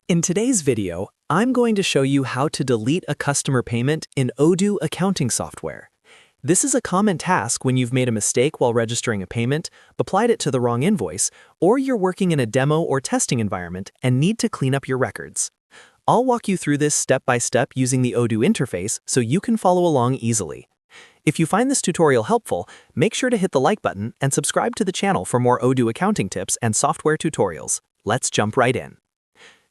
In today's video, I'm going to show you how to delete a customer payment in Odoo accounting software. This is a common task when you've made a mistake while registering a payment, applied it to the wrong invoice, or you're working in a demo or testing environment and need to clean up your records. I'll walk you through this step by step using the Odoo interface so you can follow along easily. If you find this tutorial helpful, make sure to hit the like button and subscribe to the channel for more Odoo accounting tips and software tutorials. Let's jump right in.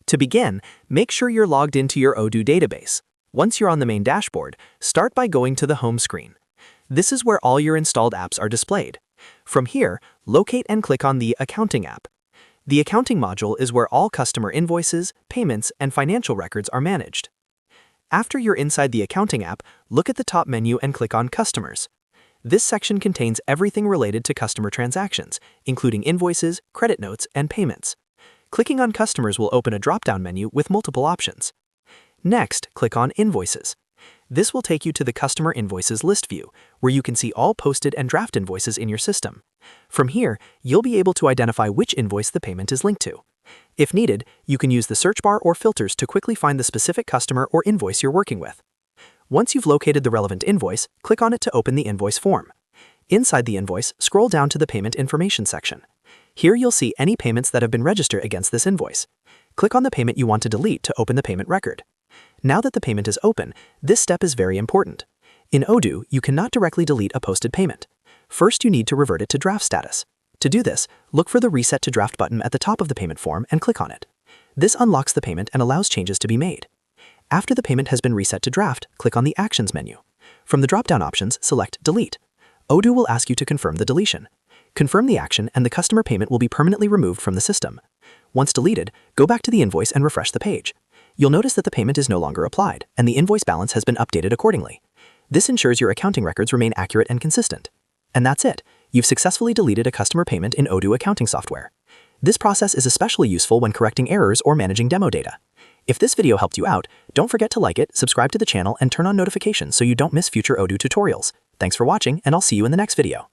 To begin, make sure you're logged into your Odoo database. Once you're on the main dashboard, start by going to the home screen. This is where all your installed apps are displayed. From here, locate and click on the Accounting app. The Accounting module is where all customer invoices, payments, and financial records are managed. After you're inside the Accounting app, look at the top menu and click on Customers. This section contains everything related to customer transactions, including invoices, credit notes, and payments. Clicking on Customers will open a drop-down menu with multiple options. Next, click on Invoices. This will take you to the Customer Invoices list view, where you can see all posted and draft invoices in your system. From here, you'll be able to identify which invoice the payment is linked to. If needed, you can use the search bar or filters to quickly find the specific customer or invoice you're working with. Once you've located the relevant invoice, click on it to open the invoice form. Inside the invoice, scroll down to the Payment Information section. Here you'll see any payments that have been registered against this invoice. Click on the payment you want to delete to open the payment record. Now that the payment is open, this step is very important. In Odoo, you cannot directly delete a posted payment. First, you need to revert it to draft status. To do this, look for the Reset to Draft button at the top of the payment form and click on it. This unlocks the payment and allows changes to be made. After the payment has been reset to draft, click on the Actions menu. From the drop-down options, select Delete. Odoo will ask you to confirm the deletion. Confirm the action and the customer payment will be permanently removed from the system. Once deleted, go back to the invoice and refresh the page. You'll notice that the payment is no longer applied, and the invoice balance has been updated accordingly. This ensures your accounting records remain accurate and consistent. And that's it. You've successfully deleted a customer payment in Odoo accounting software. This process is especially useful when correcting errors or managing demo data. If this video helped you out, don't forget to like it, subscribe to the channel, and turn on notifications so you don't miss future Odoo tutorials. Thanks for watching, and I'll see you in the next video.